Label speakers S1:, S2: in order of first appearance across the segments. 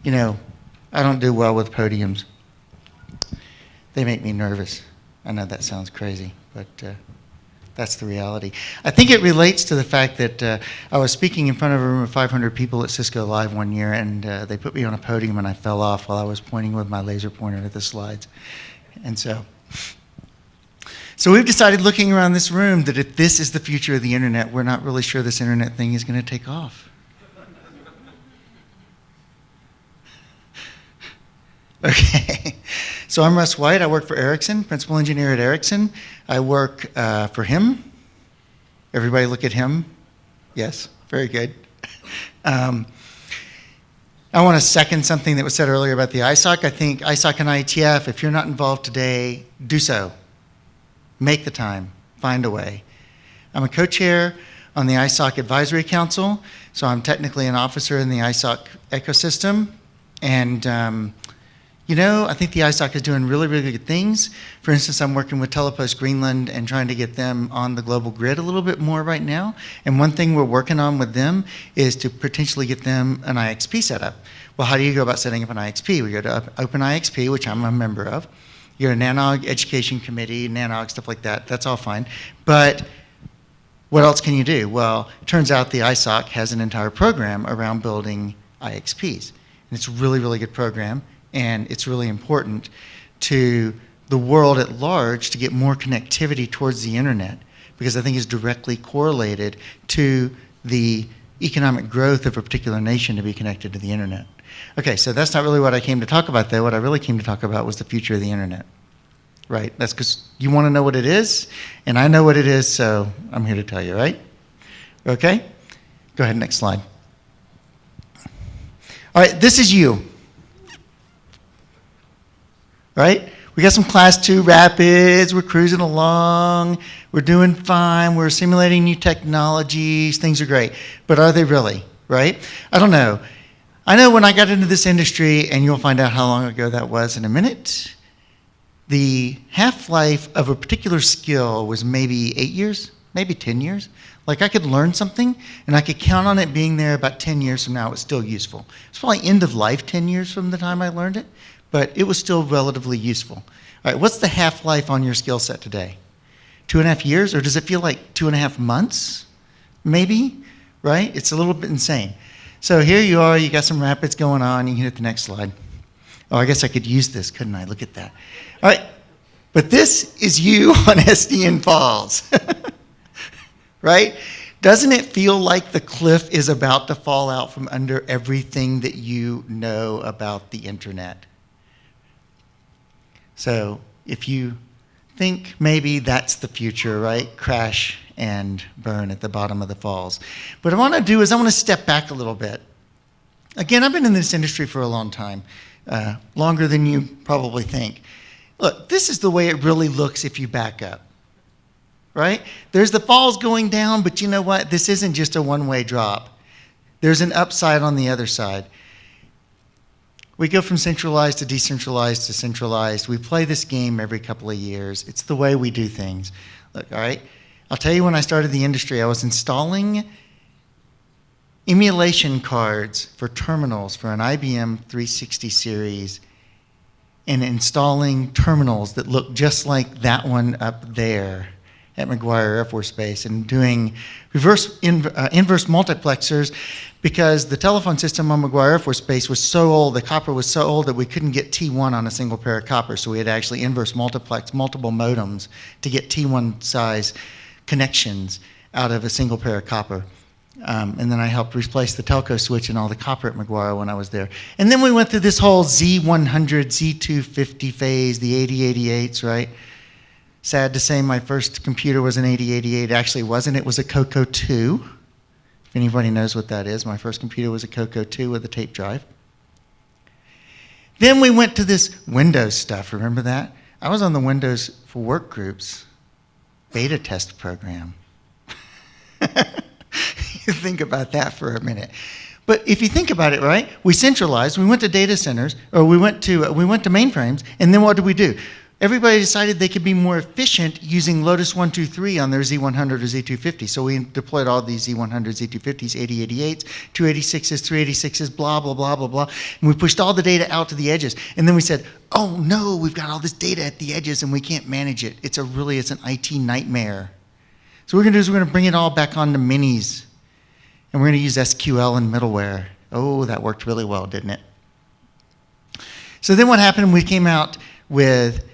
S1: You know, I don't do well with podiums. They make me nervous. I know that sounds crazy, but that's the reality. I think it relates to the fact that I was speaking in front of a room of 500 people at Cisco Live one year, and they put me on a podium and I fell off while I was pointing with my laser pointer at the slides. And so we've decided, looking around this room, that if this is the future of the internet, we're not really sure this internet thing is going to take off. Okay, so I'm Russ White. I work for Ericsson, principal engineer at Ericsson. I work for him. Everybody look at him. Yes, very good. I want to second something that was said earlier about the ISOC. I think ISOC and IETF, if you're not involved today, do so. Make the time. Find a way. I'm a co-chair on the ISOC Advisory Council, so I'm technically an officer in the ISOC ecosystem. And you know, I think the ISOC is doing really, really good things. For instance, I'm working with Telepost Greenland and trying to get them on the global grid a little bit more right now. And one thing we're working on with them is to potentially get them an IXP set up. Well, how do you go about setting up an IXP? We go to Open IXP, which I'm a member of. You go to NANOG Education Committee, NANOG, stuff like that. That's all fine. But what else can you do? Well, it turns out the ISOC has an entire program around building IXPs. And it's a really, really good program. And it's really important to the world at large to get more connectivity towards the internet, because I think it's directly correlated to the economic growth of a particular nation to be connected to the internet. Okay, so that's not really what I came to talk about, though. What I really came to talk about was the future of the internet. Right? That's because you want to know what it is, and I know what it is, so I'm here to tell you, right? Okay? Go ahead, next slide. All right, this is you. Right? We got some class 2 rapids, we're cruising along, we're doing fine, we're simulating new technologies, things are great. But are they really, right? I don't know. I know when I got into this industry, and you'll find out how long ago that was in a minute, the half-life of a particular skill was maybe 8 years, maybe 10 years. Like I could learn something, and I could count on it being there about 10 years from now, it's still useful. It's probably end of life 10 years from the time I learned it, but it was still relatively useful. All right, what's the half-life on your skill set today? 2.5 years, or does it feel like 2.5 months? Maybe, right? It's a little bit insane. So here you are, you got some rapids going on, you can hit the next slide. Oh, I guess I could use this, couldn't I? Look at that. All right, but this is you on SDN Falls, right? Doesn't it feel like the cliff is about to fall out from under everything that you know about the internet? So if you think maybe that's the future, right? Crash and burn at the bottom of the falls. What I want to do is I want to step back a little bit. Again, I've been in this industry for a long time, longer than you probably think. Look, this is the way it really looks if you back up, right? There's the falls going down, but you know what? This isn't just a one-way drop. There's an upside on the other side. We go from centralized to decentralized to centralized. We play this game every couple of years. It's the way we do things. Look, all right, I'll tell you, when I started the industry, I was installing emulation cards for terminals for an IBM 360 series and installing terminals that look just like that one up there at McGuire Air Force Base, and doing inverse multiplexers, because the telephone system on McGuire Air Force Base was so old, the copper was so old that we couldn't get T1 on a single pair of copper, so we had to actually inverse multiplex multiple modems to get T1 size connections out of a single pair of copper. And then I helped replace the telco switch and all the copper at McGuire when I was there. And then we went through this whole Z100, Z250 phase, the 8088s, right? Sad to say, my first computer was an 8088. Actually, it wasn't. It was a Coco 2. If anybody knows what that is, my first computer was a Coco 2 with a tape drive. Then we went to this Windows stuff. Remember that? I was on the Windows for Work Groups beta test program. Think about that for a minute. But if you think about it, right? We centralized. We went to data centers, or we went to mainframes, and then what did we do? everybody decided they could be more efficient using Lotus 123 on their Z100 or Z250. So we deployed all these Z100, Z250s, 8088s, 286s, 386s, blah, blah, blah, blah, blah. And we pushed all the data out to the edges. And then we said, oh no, we've got all this data at the edges and we can't manage it. It's an IT nightmare. So what we're going to do is we're going to bring it all back onto minis. And we're going to use SQL and middleware. Oh, that worked really well, didn't it? So then what happened, we came out with,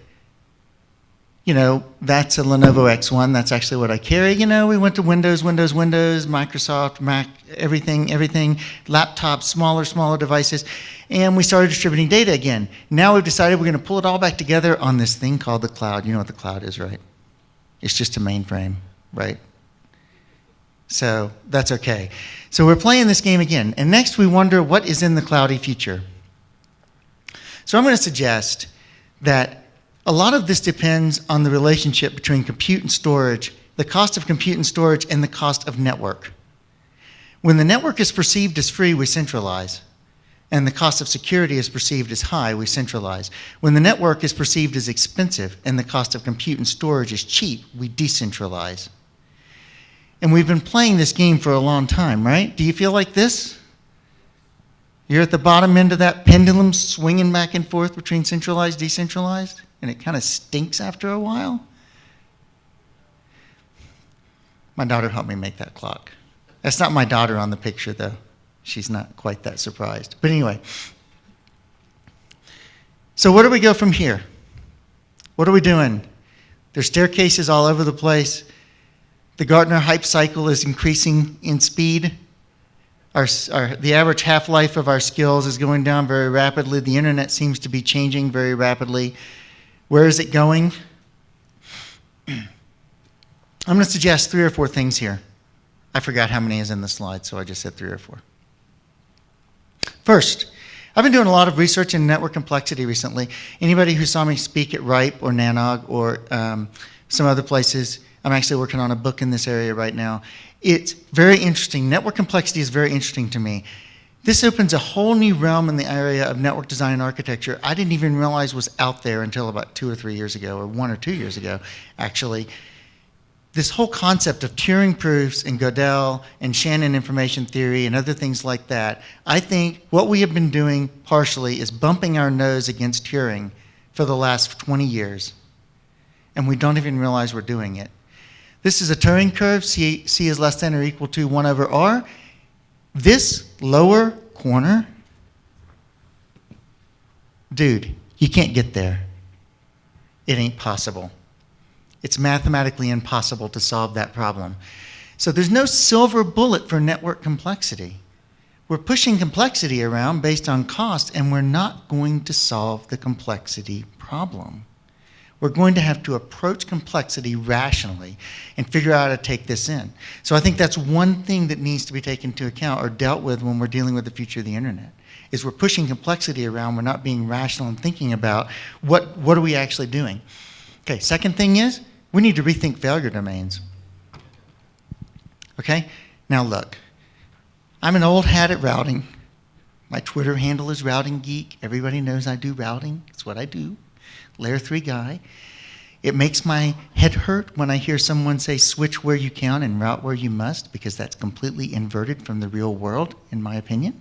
S1: that's a Lenovo X1. That's actually what I carry. We went to Windows, Microsoft, Mac, everything, laptops, smaller devices. And we started distributing data again. Now we've decided we're going to pull it all back together on this thing called the cloud. You know what the cloud is, right? It's just a mainframe, right? So that's okay. So we're playing this game again. And next we wonder what is in the cloudy future. So I'm going to suggest that a lot of this depends on the relationship between compute and storage, the cost of compute and storage, and the cost of network. When the network is perceived as free, we centralize. And the cost of security is perceived as high, we centralize. When the network is perceived as expensive and the cost of compute and storage is cheap, we decentralize. And we've been playing this game for a long time, right? Do you feel like this? You're at the bottom end of that pendulum swinging back and forth between centralized, decentralized, and it kind of stinks after a while. My daughter helped me make that clock. That's not my daughter on the picture, though. She's not quite that surprised. But anyway, so where do we go from here? What are we doing? There's staircases all over the place. The Gartner hype cycle is increasing in speed. The average half-life of our skills is going down very rapidly. The internet seems to be changing very rapidly. Where is it going? I'm going to suggest 3 or 4 things here. I forgot how many is in the slide, so I just said 3 or 4. First, I've been doing a lot of research in network complexity recently. Anybody who saw me speak at RIPE or NANOG or some other places, I'm actually working on a book in this area right now. It's very interesting. Network complexity is very interesting to me. This opens a whole new realm in the area of network design and architecture I didn't even realize was out there until about 2 or 3 years ago, or 1 or 2 years ago, actually. This whole concept of Turing proofs and Gödel and Shannon information theory and other things like that, I think what we have been doing partially is bumping our nose against Turing for the last 20 years. And we don't even realize we're doing it. This is a Turing curve. C is less than or equal to 1 over R. This lower corner, dude, you can't get there. It ain't possible. It's mathematically impossible to solve that problem. So there's no silver bullet for network complexity. We're pushing complexity around based on cost, and we're not going to solve the complexity problem. We're going to have to approach complexity rationally and figure out how to take this in. So I think that's one thing that needs to be taken into account or dealt with when we're dealing with the future of the internet, is we're pushing complexity around, we're not being rational and thinking about what are we actually doing. Okay, second thing is, we need to rethink failure domains. Okay, now look, I'm an old hat at routing. My Twitter handle is Routing Geek. Everybody knows I do routing. It's what I do. Layer 3 guy. It makes my head hurt when I hear someone say switch where you can and route where you must, because that's completely inverted from the real world, in my opinion.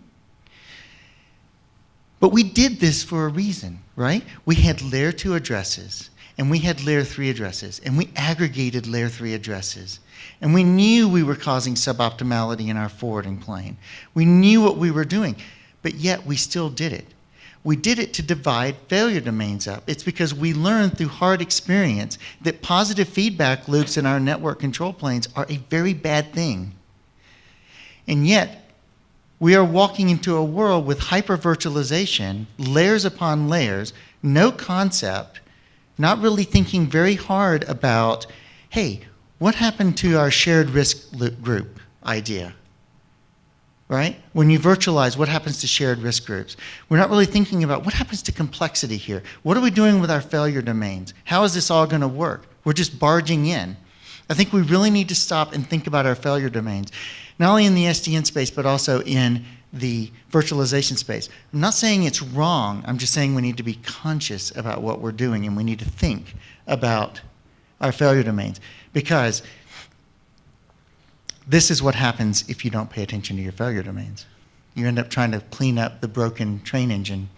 S1: But we did this for a reason, right? We had layer 2 addresses, and we had layer 3 addresses, and we aggregated layer 3 addresses. And we knew we were causing suboptimality in our forwarding plane. We knew what we were doing, but yet we still did it. We did it to divide failure domains up. It's because we learned through hard experience that positive feedback loops in our network control planes are a very bad thing. And yet, we are walking into a world with hyper-virtualization, layers upon layers, no concept, not really thinking very hard about, hey, what happened to our shared risk group idea? Right? When you virtualize, what happens to shared risk groups? We're not really thinking about what happens to complexity here. What are we doing with our failure domains? How is this all going to work? We're just barging in. I think we really need to stop and think about our failure domains, not only in the SDN space, but also in the virtualization space. I'm not saying it's wrong. I'm just saying we need to be conscious about what we're doing, and we need to think about our failure domains, because this is what happens if you don't pay attention to your failure domains. You end up trying to clean up the broken train engine.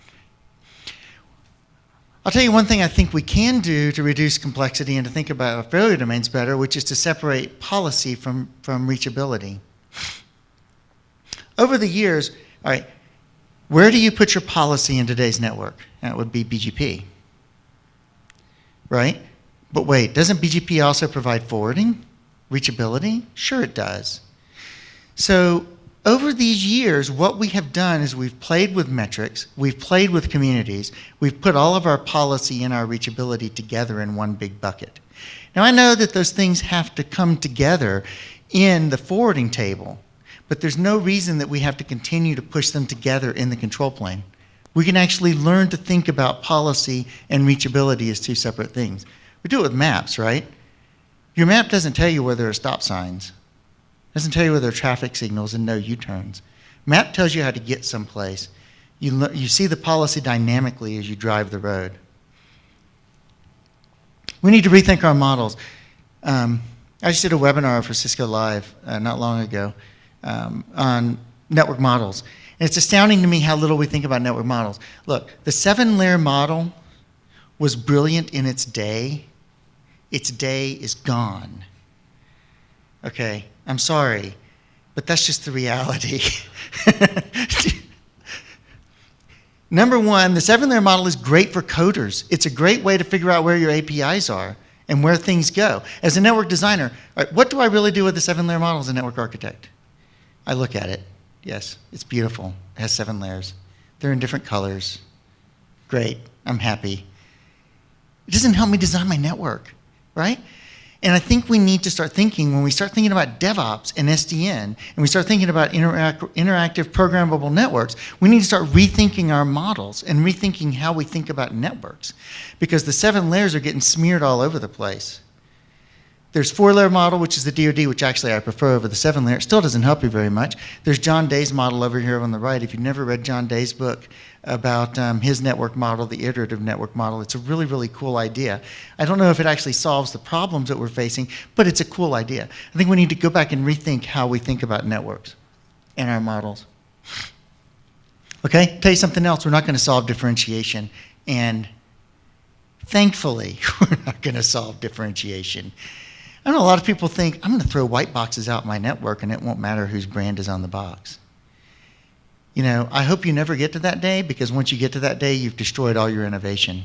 S1: I'll tell you one thing I think we can do to reduce complexity and to think about our failure domains better, which is to separate policy from reachability. Over the years, all right, where do you put your policy in today's network? That would be BGP, right? But wait, doesn't BGP also provide forwarding, reachability? Sure it does. So over these years, what we have done is we've played with metrics, we've played with communities, we've put all of our policy and our reachability together in one big bucket. Now I know that those things have to come together in the forwarding table, but there's no reason that we have to continue to push them together in the control plane. We can actually learn to think about policy and reachability as two separate things. We do it with maps, right? Your map doesn't tell you where there are stop signs. It doesn't tell you where there are traffic signals and no U-turns. Map tells you how to get someplace. You see the policy dynamically as you drive the road. We need to rethink our models. I just did a webinar for Cisco Live not long ago on network models. And it's astounding to me how little we think about network models. Look, the 7-layer model was brilliant in its day. Its day is gone. Okay, I'm sorry, but that's just the reality. Number one, the 7-layer model is great for coders. It's a great way to figure out where your APIs are and where things go. As a network designer, all right, what do I really do with the 7-layer model as a network architect? I look at it. Yes, it's beautiful. It has 7 layers. They're in different colors. Great, I'm happy. It doesn't help me design my network, right? And I think we need to start thinking, when we start thinking about DevOps and SDN, and we start thinking about interactive programmable networks, we need to start rethinking our models and rethinking how we think about networks, because the 7 layers are getting smeared all over the place. There's 4-layer model, which is the DoD, which actually I prefer over the 7-layer. It still doesn't help you very much. There's John Day's model over here on the right. If you've never read John Day's book about his network model, the iterative network model, it's a really, really cool idea. I don't know if it actually solves the problems that we're facing, but it's a cool idea. I think we need to go back and rethink how we think about networks and our models. Okay, tell you something else. We're not going to solve differentiation, and thankfully, we're not going to solve differentiation. I know a lot of people think, I'm going to throw white boxes out my network and it won't matter whose brand is on the box. You know, I hope you never get to that day, because once you get to that day, you've destroyed all your innovation.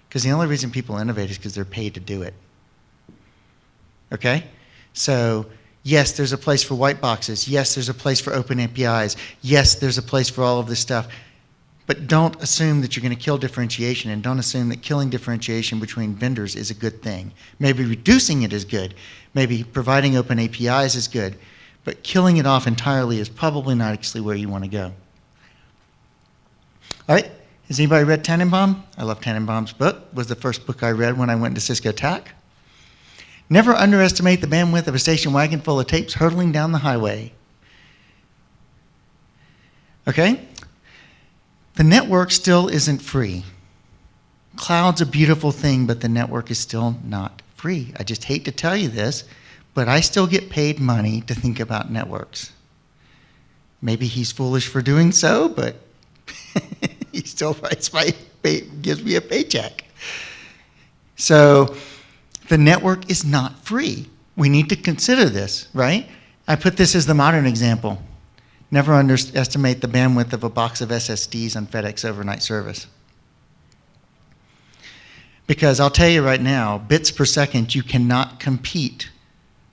S1: Because the only reason people innovate is because they're paid to do it. Okay? So, yes, there's a place for white boxes. Yes, there's a place for open APIs. Yes, there's a place for all of this stuff. But don't assume that you're going to kill differentiation, and don't assume that killing differentiation between vendors is a good thing. Maybe reducing it is good. Maybe providing open APIs is good. But killing it off entirely is probably not actually where you want to go. All right, has anybody read Tannenbaum? I love Tannenbaum's book. It was the first book I read when I went to Cisco TAC. Never underestimate the bandwidth of a station wagon full of tapes hurtling down the highway. Okay? The network still isn't free. Cloud's a beautiful thing, but the network is still not free. I just hate to tell you this, but I still get paid money to think about networks. Maybe he's foolish for doing so, but he still gives me a paycheck. So the network is not free. We need to consider this, right? I put this as the modern example. Never underestimate the bandwidth of a box of SSDs on FedEx overnight service. Because I'll tell you right now, bits per second, you cannot compete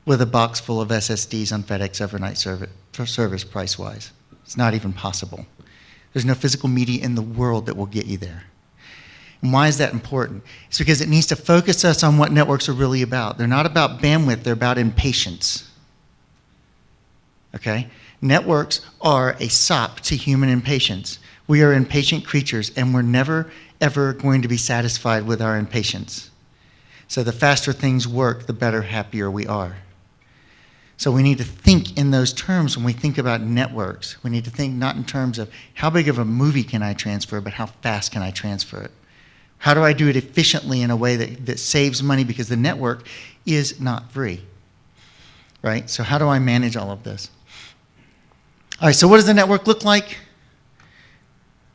S1: with a box full of SSDs on FedEx overnight service price-wise. It's not even possible. There's no physical media in the world that will get you there. And why is that important? It's because it needs to focus us on what networks are really about. They're not about bandwidth, they're about impatience. Okay? Networks are a sop to human impatience. We are impatient creatures, and we're never, ever going to be satisfied with our impatience. So the faster things work, the better, happier we are. So we need to think in those terms when we think about networks. We need to think not in terms of how big of a movie can I transfer, but how fast can I transfer it? How do I do it efficiently in a way that saves money, because the network is not free, right? So how do I manage all of this? All right, so what does the network look like?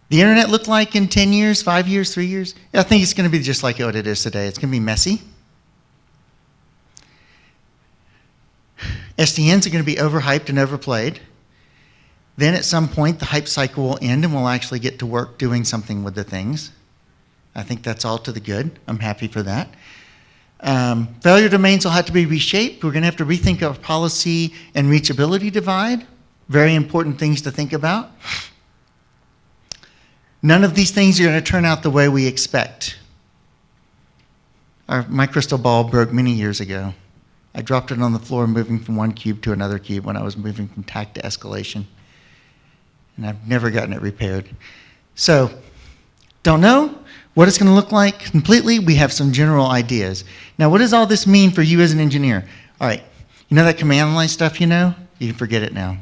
S1: The internet look like in 10 years, 5 years, 3 years? I think it's going to be just like what it is today. It's going to be messy. SDNs are going to be overhyped and overplayed. Then at some point, the hype cycle will end and we'll actually get to work doing something with the things. I think that's all to the good. I'm happy for that. Failure domains will have to be reshaped. We're going to have to rethink our policy and reachability divide. Very important things to think about. None of these things are going to turn out the way we expect. My crystal ball broke many years ago. I dropped it on the floor moving from one cube to another cube when I was moving from TAC to escalation. And I've never gotten it repaired. So, don't know what it's going to look like completely. We have some general ideas. Now, what does all this mean for you as an engineer? All right, you know that command line stuff you know? You can forget it now.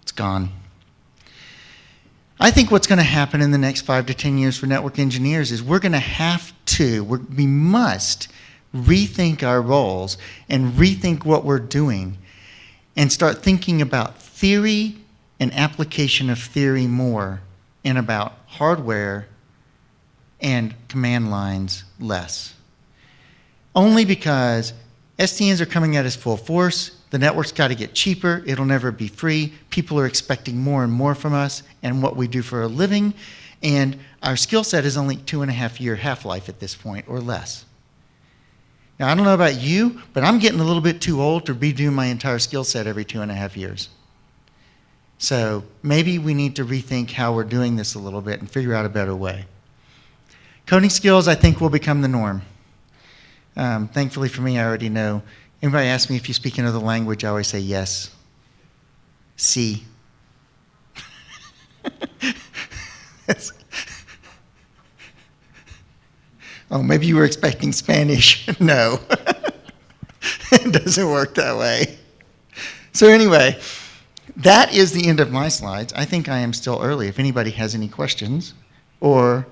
S1: It's gone. I think what's going to happen in the next 5 to 10 years for network engineers is we must rethink our roles and rethink what we're doing and start thinking about theory and application of theory more and about hardware and command lines less. Only because SDNs are coming at us full force. The network's got to get cheaper. It'll never be free. People are expecting more and more from us and what we do for a living. And our skill set is only 2.5-year half-life at this point or less. Now, I don't know about you, but I'm getting a little bit too old to redo my entire skill set every 2.5 years. So maybe we need to rethink how we're doing this a little bit and figure out a better way. Coding skills, I think, will become the norm. Thankfully for me, I already know. Anybody ask me if you speak another language, I always say yes. C. Oh, maybe you were expecting Spanish. No. It doesn't work that way. So anyway, that is the end of my slides. I think I am still early. If anybody has any questions or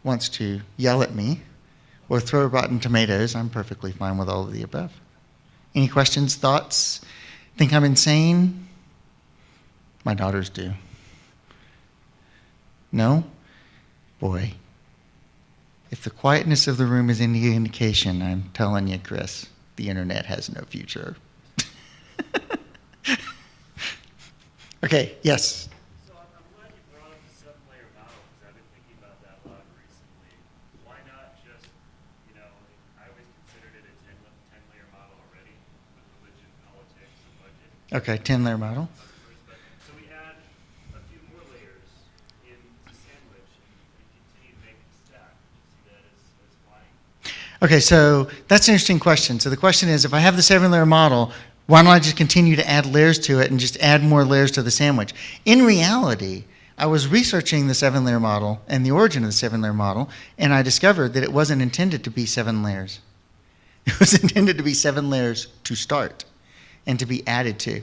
S1: wants to yell at me or throw rotten tomatoes, I'm perfectly fine with all of the above. Any questions, thoughts? Think I'm insane? My daughters do. No? Boy. If the quietness of the room is any indication, I'm telling you, Chris, the internet has no future. Okay, yes?
S2: So I'm glad you brought up the 7-layer model, because I've been thinking about that a lot recently. Why not just, I always considered it a 10-layer model already, with religion, politics, and budget.
S1: Okay, 10-layer model.
S2: So we add a few more layers in the sandwich and continue to make it stack. See that as flying?
S1: Okay, so that's an interesting question. So the question is, if I have the 7-layer model, why don't I just continue to add layers to it and just add more layers to the sandwich? In reality, I was researching the 7-layer model and the origin of the 7-layer model, and I discovered that it wasn't intended to be 7 layers. It was intended to be 7 layers to start and to be added to.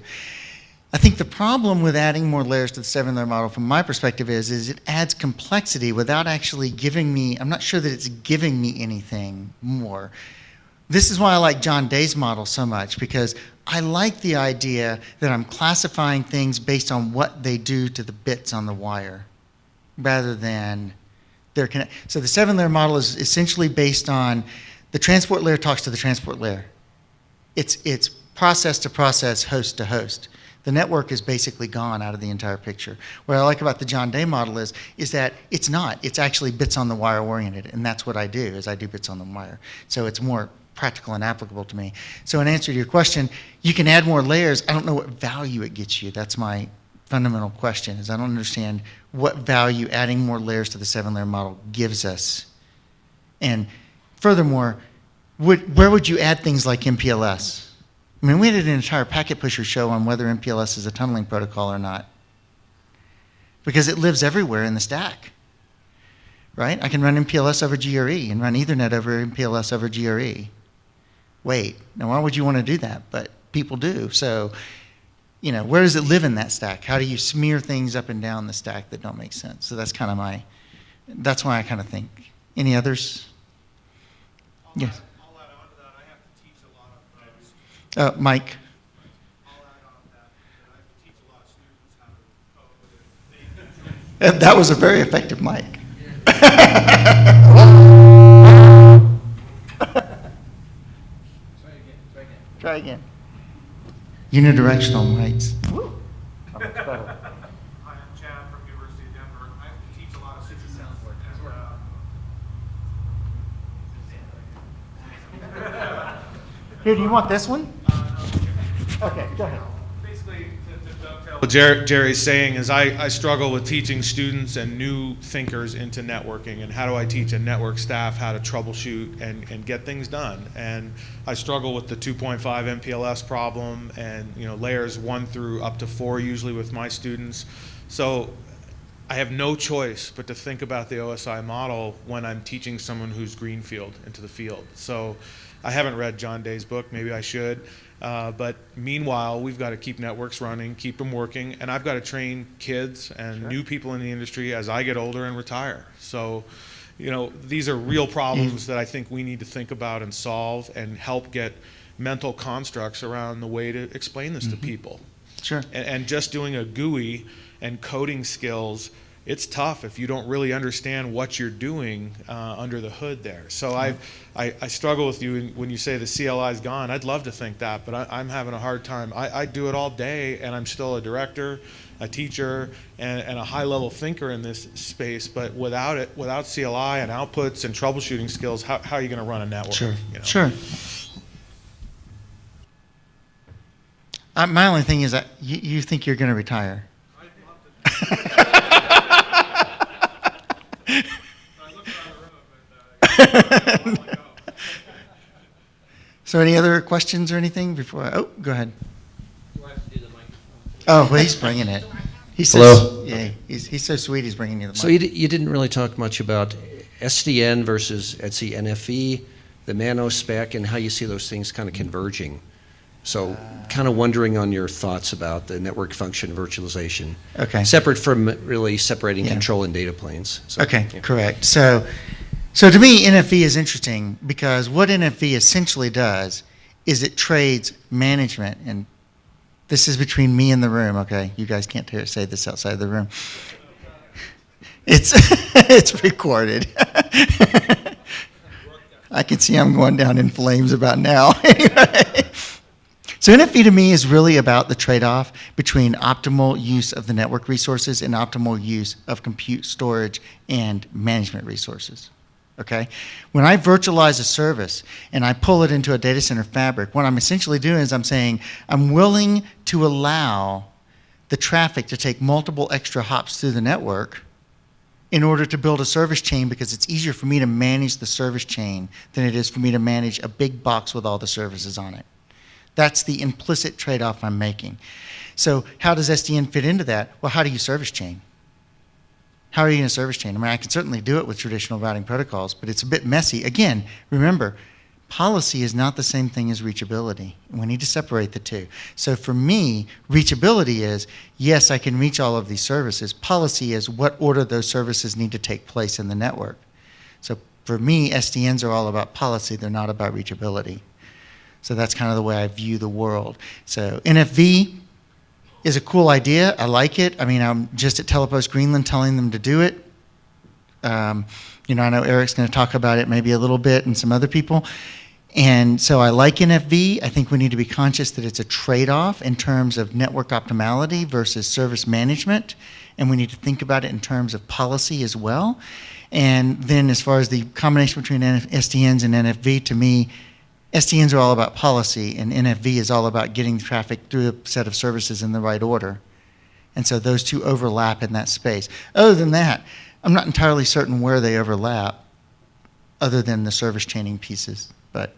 S1: I think the problem with adding more layers to the 7-layer model from my perspective is it adds complexity without actually giving me, I'm not sure that it's giving me anything more. This is why I like John Day's model so much, because I like the idea that I'm classifying things based on what they do to the bits on the wire rather than their connect. So the 7-layer model is essentially based on the transport layer talks to the transport layer. It's process to process, host to host. The network is basically gone out of the entire picture. What I like about the John Day model is that it's not. It's actually bits on the wire oriented, and that's what I do, is I do bits on the wire. So it's more practical and applicable to me. So in answer to your question, you can add more layers. I don't know what value it gets you. That's my fundamental question, is I don't understand what value adding more layers to the 7-layer model gives us. And furthermore, where would you add things like MPLS? I mean, we did an entire packet pusher show on whether MPLS is a tunneling protocol or not, because it lives everywhere in the stack, right? I can run MPLS over GRE and run Ethernet over MPLS over GRE. Wait, now why would you want to do that? But people do. So, where does it live in that stack? How do you smear things up and down the stack that don't make sense? So that's kind of that's why I kind of think. Any others? Yes.
S3: I'll add on to that. I have to teach a lot of
S1: Mike.
S3: I'll add on to that. I have to teach a lot of students how to code and
S1: That was a very effective mic. Try again. Unidirectional mics.
S3: Hi, I'm Chad from University of Denver. I have to teach a lot of students.
S1: Here, do you want this one? Okay, go ahead.
S3: Basically, to dovetail what Jerry's saying is I struggle with teaching students and new thinkers into networking, and how do I teach a network staff how to troubleshoot and get things done. And I struggle with the 2.5 MPLS problem and layers 1 through up to 4 usually with my students. So I have no choice but to think about the OSI model when I'm teaching someone who's greenfield into the field. So I haven't read John Day's book, maybe I should. But meanwhile, we've got to keep networks running, keep them working, and I've got to train kids and new people in the industry as I get older and retire. So, these are real problems that I think we need to think about and solve and help get mental constructs around the way to explain this to people.
S1: Sure.
S3: And just doing a GUI and coding skills, it's tough if you don't really understand what you're doing under the hood there. So I struggle with you when you say the CLI's gone. I'd love to think that, but I'm having a hard time. I do it all day, and I'm still a director, a teacher, and a high-level thinker in this space. But without it, without CLI and outputs and troubleshooting skills, how are you going to run a network?
S1: Sure. Sure. My only thing is that you think you're going to retire.
S3: I'd love to. I look around the room and
S1: So any other questions or anything before go ahead.
S4: Do I have to do the microphone?
S1: Oh, well, he's bringing it.
S4: Hello?
S1: Yeah, he's so sweet, he's bringing you the mic.
S4: So you didn't really talk much about SDN versus Etsy NFV, the nanospec, and how you see those things kind of converging. So kind of wondering on your thoughts about the network function virtualization.
S1: Okay.
S4: Separate from really separating
S1: Yeah.
S4: control and data planes. So,
S1: Okay,
S4: yeah.
S1: correct. So to me, NFV is interesting because what NFV essentially does is it trades management, and this is between me and the room, okay? You guys can't say this outside of the room. It's it's recorded. I can see I'm going down in flames about now. Anyway. So NFV to me is really about the trade-off between optimal use of the network resources and optimal use of compute storage and management resources. Okay? When I virtualize a service and I pull it into a data center fabric, what I'm essentially doing is I'm saying I'm willing to allow the traffic to take multiple extra hops through the network in order to build a service chain, because it's easier for me to manage the service chain than it is for me to manage a big box with all the services on it. That's the implicit trade-off I'm making. So how does SDN fit into that? Well, how do you service chain? How are you going to service chain? I mean, I can certainly do it with traditional routing protocols, but it's a bit messy. Again, remember, policy is not the same thing as reachability. We need to separate the two. So for me, reachability is, yes, I can reach all of these services. Policy is what order those services need to take place in the network. So for me, SDNs are all about policy. They're not about reachability. So that's kind of the way I view the world. So NFV is a cool idea. I like it. I mean, I'm just at Telepost Greenland telling them to do it. I know Eric's going to talk about it maybe a little bit, and some other people. And so I like NFV. I think we need to be conscious that it's a trade-off in terms of network optimality versus service management. And we need to think about it in terms of policy as well. And then as far as the combination between SDNs and NFV, to me, SDNs are all about policy, and NFV is all about getting traffic through a set of services in the right order. And so those two overlap in that space. Other than that, I'm not entirely certain where they overlap, other than the service chaining pieces. But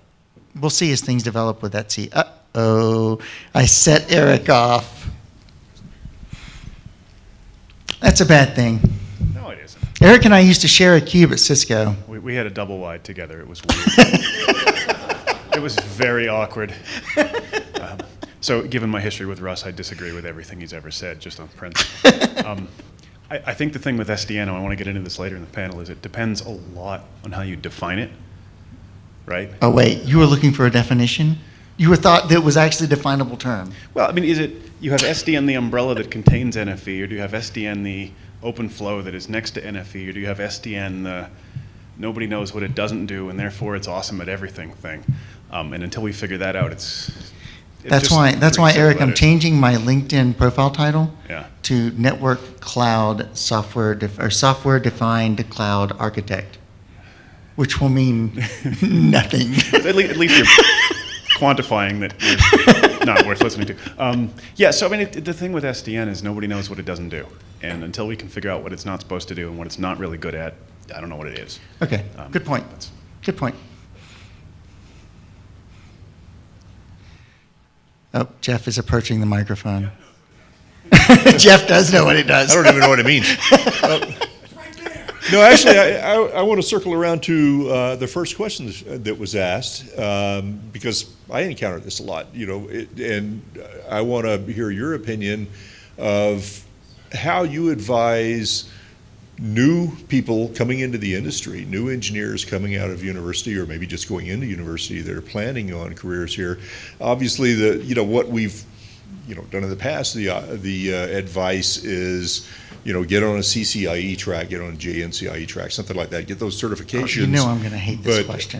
S1: we'll see as things develop with Etsy. Uh-oh, I set Eric off. That's a bad thing.
S2: No, it isn't.
S1: Eric and I used to share a cube at Cisco.
S2: We had a double wide together. It was weird. It was very awkward.
S5: So given my history with Russ, I disagree with everything he's ever said, just on principle. I think the thing with SDN, and I want to get into this later in the panel, is it depends a lot on how you define it, right?
S1: Oh, wait, you were looking for a definition? You were thought that it was actually a definable term.
S5: Well, I mean, is it, you have SDN, the umbrella that contains NFE, or do you have SDN, the open flow that is next to NFE, or do you have SDN, the nobody knows what it doesn't do, and therefore it's awesome at everything thing? And until we figure that out,
S1: That's why, Eric, I'm changing my LinkedIn profile title
S5: Yeah.
S1: to Network Cloud Software Defined Cloud Architect, which will mean nothing.
S5: At least you're quantifying that you're not worth listening to. Yeah, so I mean, the thing with SDN is nobody knows what it doesn't do. And until we can figure out what it's not supposed to do and what it's not really good at, I don't know what it is.
S1: Okay, good point. Good point. Oh, Jeff is approaching the microphone. Jeff does know what it does.
S6: I don't even know what it means. No, actually, I want to circle around to the first question that was asked, because I encounter this a lot, and I want to hear your opinion of how you advise new people coming into the industry, new engineers coming out of university or maybe just going into university that are planning on careers here. Obviously, what we've done in the past, the advice is, get on a CCIE track, get on a JNCIE track, something like that. Get those certifications.
S1: You know I'm going to hate this question.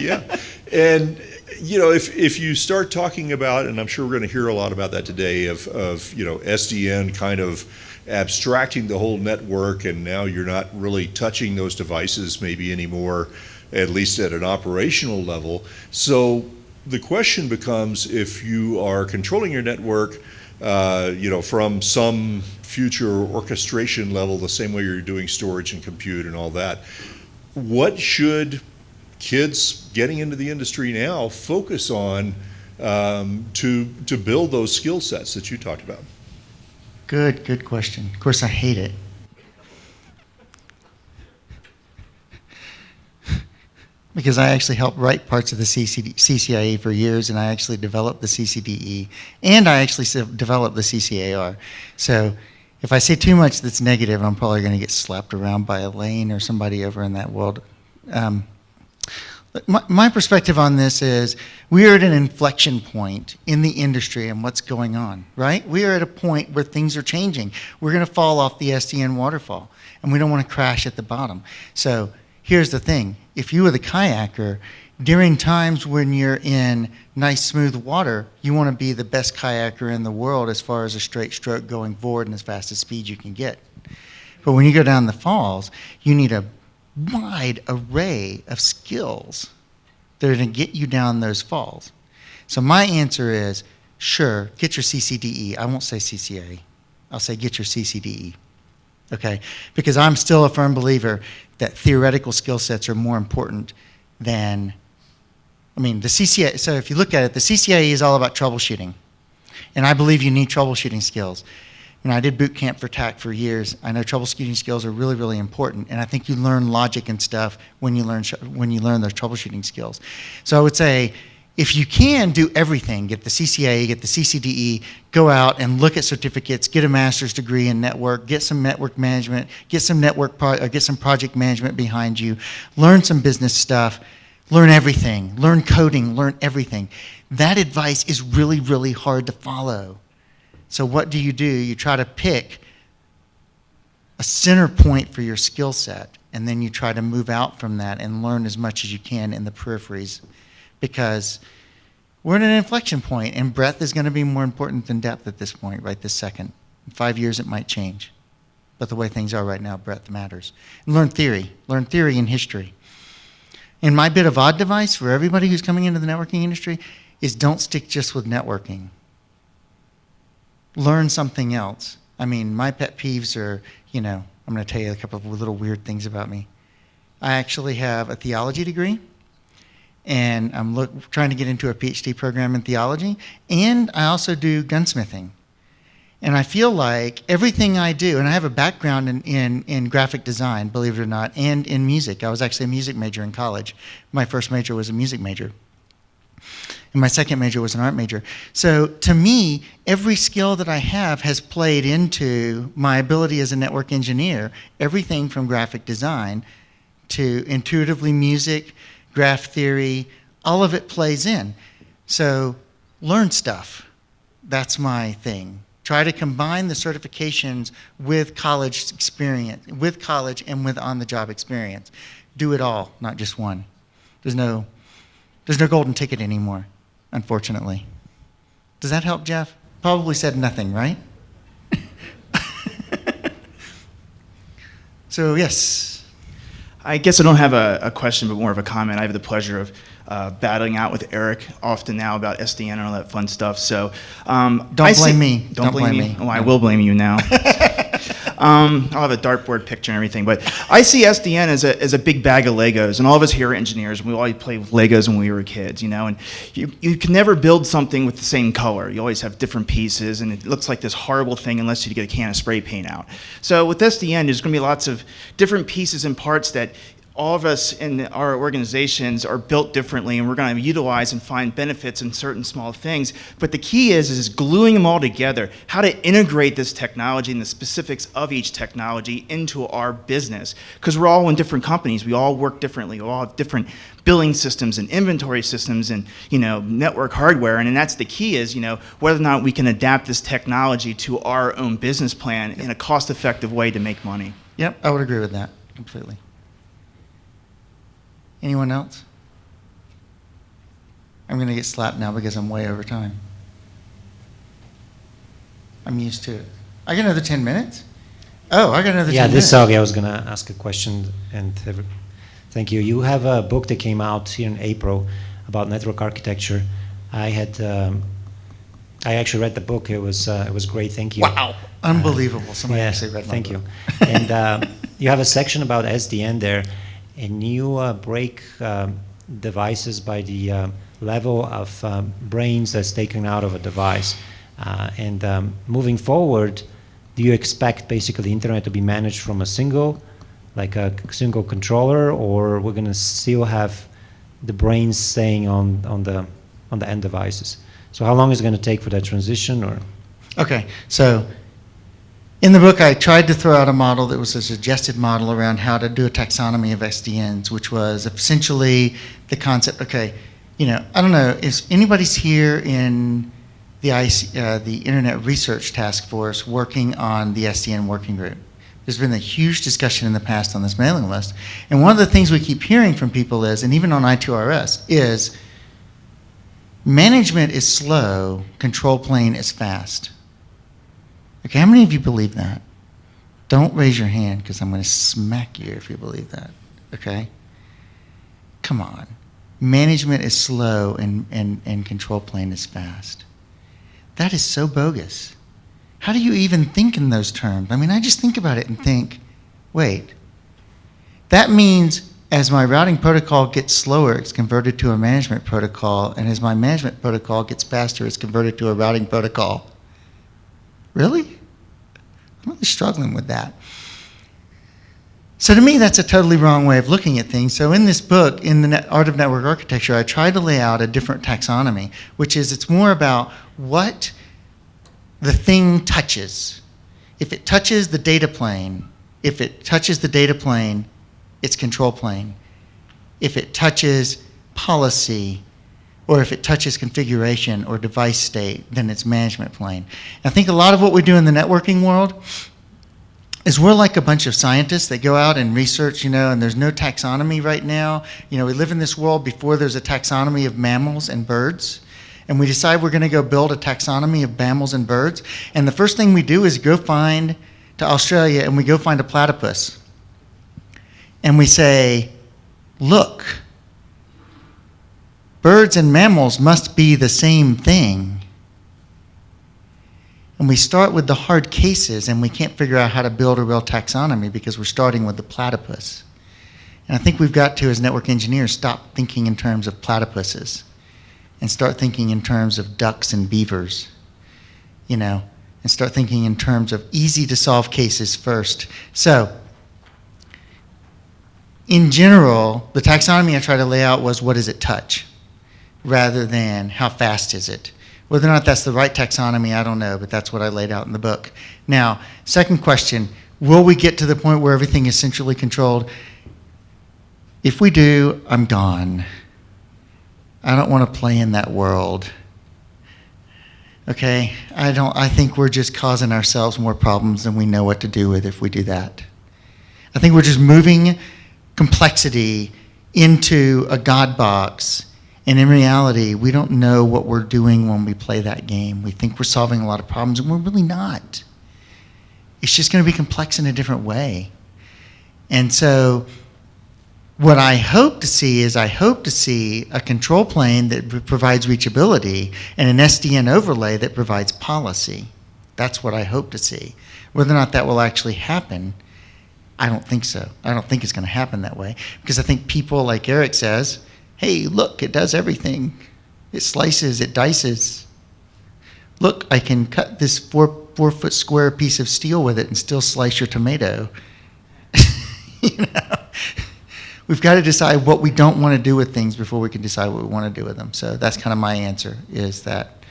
S6: Yeah, and if you start talking about, and I'm sure we're going to hear a lot about that today, of SDN kind of abstracting the whole network, and now you're not really touching those devices maybe anymore, at least at an operational level. So the question becomes, if you are controlling your network, from some future orchestration level, the same way you're doing storage and compute and all that, what should kids getting into the industry now focus on to build those skill sets that you talked about?
S1: Good question. Of course, I hate it. Because I actually helped write parts of the CCIE for years, and I actually developed the CCDE, and I actually developed the CCAR. So if I say too much that's negative, I'm probably going to get slapped around by Elaine or somebody over in that world. My perspective on this is we are at an inflection point in the industry and what's going on, right? We are at a point where things are changing. We're going to fall off the SDN waterfall, and we don't want to crash at the bottom. So here's the thing. If you are the kayaker, during times when you're in nice, smooth water, you want to be the best kayaker in the world as far as a straight stroke going forward and as fast as speed you can get. But when you go down the falls, you need a wide array of skills that are going to get you down those falls. So my answer is, sure, get your CCDE. I won't say CCA. I'll say get your CCDE. Okay? Because I'm still a firm believer that theoretical skill sets are more important than, the CCA. So if you look at it, the CCIE is all about troubleshooting. And I believe you need troubleshooting skills. I did boot camp for TAC for years. I know troubleshooting skills are really, really important, and I think you learn logic and stuff when you learn those troubleshooting skills. So I would say, if you can do everything, get the CCIE, get the CCDE, go out and look at certificates, get a master's degree in network, get some network management, get some project management behind you, learn some business stuff, learn everything, learn coding, learn everything. That advice is really, really hard to follow. So what do? You try to pick a center point for your skill set, and then you try to move out from that and learn as much as you can in the peripheries, because we're at an inflection point, and breadth is going to be more important than depth at this point, right this second. In 5 years, it might change. But the way things are right now, breadth matters. And learn theory and history. And my bit of odd advice for everybody who's coming into the networking industry is don't stick just with networking. Learn something else. My pet peeves are, I'm going to tell you a couple of little weird things about me. I actually have a theology degree, and I'm trying to get into a PhD program in theology, and I also do gunsmithing. And I feel like everything I do, and I have a background in graphic design, believe it or not, and in music. I was actually a music major in college. My first major was a music major. and my second major was an art major. So to me, every skill that I have has played into my ability as a network engineer, everything from graphic design to intuitively music, graph theory, all of it plays in. So learn stuff. That's my thing. Try to combine the certifications with college experience, with college and with on-the-job experience. Do it all, not just one. There's no golden ticket anymore, unfortunately. Does that help, Jeff? Probably said nothing, right? So, yes.
S7: I guess I don't have a question, but more of a comment. I have the pleasure of battling out with Eric often now about SDN and all that fun stuff. So
S1: Don't blame me.
S7: Don't blame me. Oh, I will blame you now. I'll have a dartboard picture and everything. But I see SDN as a big bag of Legos, and all of us here are engineers. We all played with Legos when we were kids, you know. And you can never build something with the same color. You always have different pieces, and it looks like this horrible thing unless you get a can of spray paint out. So with SDN, there's going to be lots of different pieces and parts that all of us in our organizations are built differently, and we're going to utilize and find benefits in certain small things. But the key is gluing them all together, how to integrate this technology and the specifics of each technology into our business. Because we're all in different companies. We all work differently. We all have different billing systems and inventory systems and, you know, network hardware. And that's the key is, you know, whether or not we can adapt this technology to our own business plan in a cost-effective way to make money.
S1: Yep, I would agree with that completely. Anyone else? I'm going to get slapped now because I'm way over time. I'm used to it. I got another 10 minutes? Oh, I got another 10
S8: Yeah,
S1: minutes.
S8: I was going to ask a question, and thank you. You have a book that came out here in April about network architecture. I actually read the book. It was great. Thank you.
S1: Wow, unbelievable. Somebody
S8: Yeah,
S1: actually read my
S8: thank
S1: book.
S8: you. And you have a section about SDN there, and you break devices by the level of brains that's taken out of a device. And moving forward, do you expect basically the internet to be managed from a single controller, or we're going to still have the brains staying on the end devices? So how long is it going to take for that transition? Or
S1: Okay, so in the book, I tried to throw out a model that was a suggested model around how to do a taxonomy of SDNs, which was essentially the concept. Okay, you know, I don't know, is anybody's here in the Internet Research Task Force working on the SDN working group? There's been a huge discussion in the past on this mailing list, and one of the things we keep hearing from people is, and even on I2RS, is management is slow, control plane is fast. Okay, how many of you believe that? Don't raise your hand because I'm going to smack you if you believe that, okay? Come on. Management is slow and control plane is fast. That is so bogus. How do you even think in those terms? I mean, I just think about it and think, wait, that means as my routing protocol gets slower, it's converted to a management protocol, and as my management protocol gets faster, it's converted to a routing protocol. Really? I'm really struggling with that. So to me, that's a totally wrong way of looking at things. So in this book, in the Art of Network Architecture, I tried to lay out a different taxonomy, which is it's more about what the thing touches. If it touches the data plane, it's control plane. If it touches policy, or if it touches configuration or device state, then it's management plane. And I think a lot of what we do in the networking world is we're like a bunch of scientists that go out and research, you know, and there's no taxonomy right now. You know, we live in this world before there's a taxonomy of mammals and birds, and we decide we're going to go build a taxonomy of mammals and birds, and the first thing we do is go find to Australia and we go find a platypus. And we say, look, birds and mammals must be the same thing. And we start with the hard cases, and we can't figure out how to build a real taxonomy because we're starting with the platypus. And I think we've got to, as network engineers, stop thinking in terms of platypuses and start thinking in terms of ducks and beavers, you know, and start thinking in terms of easy to solve cases first. So, in general, the taxonomy I tried to lay out was, what does it touch? rather than how fast is it. Whether or not that's the right taxonomy, I don't know, but that's what I laid out in the book. Now, second question, will we get to the point where everything is centrally controlled? If we do, I'm gone. I don't want to play in that world. Okay? I think we're just causing ourselves more problems than we know what to do with if we do that. I think we're just moving complexity into a God box, and in reality, we don't know what we're doing when we play that game. We think we're solving a lot of problems, and we're really not. It's just going to be complex in a different way. And so what I hope to see is a control plane that provides reachability and an SDN overlay that provides policy. That's what I hope to see. Whether or not that will actually happen, I don't think so. I don't think it's going to happen that way, because I think people, like Eric says, hey, look, it does everything. It slices, it dices. Look, I can cut this 4-foot square piece of steel with it and still slice your tomato. You know? We've got to decide what we don't want to do with things before we can decide what we want to do with them. So that's kind of my answer, is that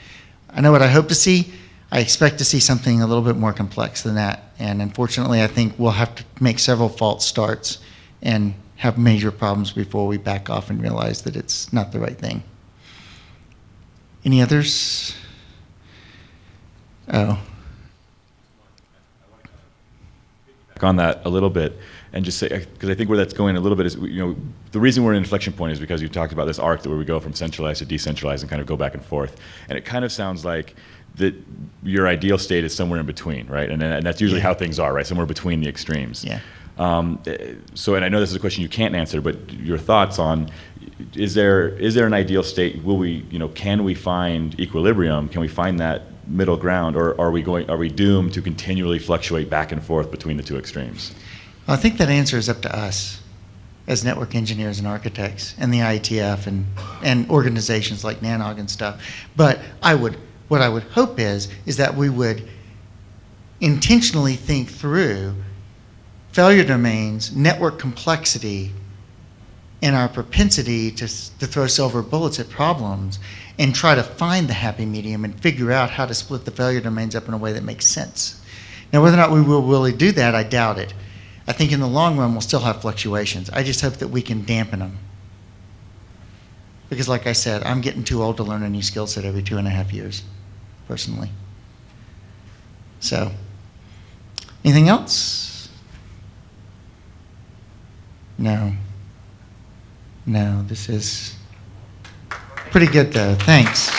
S1: I know what I hope to see. I expect to see something a little bit more complex than that. And unfortunately, I think we'll have to make several false starts and have major problems before we back off and realize that it's not the right thing. Any others? Oh.
S9: On that a little bit and just say, because I think where that's going a little bit is, the reason we're in an inflection point is because you talked about this arc where we go from centralized to decentralized and kind of go back and forth. And it kind of sounds like that your ideal state is somewhere in between, right? And that's usually how things are, right? Somewhere between the extremes.
S1: Yeah.
S9: So, and I know this is a question you can't answer, but your thoughts on, is there an ideal state? Will we, can we find equilibrium? Can we find that middle ground, or are we doomed to continually fluctuate back and forth between the two extremes?
S1: Well, I think that answer is up to us as network engineers and architects and the IETF and organizations like NANOG and stuff. But what I would hope is that we would intentionally think through failure domains, network complexity, and our propensity to throw silver bullets at problems, and try to find the happy medium and figure out how to split the failure domains up in a way that makes sense. Now, whether or not we will really do that, I doubt it. I think in the long run, we'll still have fluctuations. I just hope that we can dampen them. Because like I said, I'm getting too old to learn a new skill set every 2.5 years, personally. So, anything else? No. No, this is pretty good though. Thanks.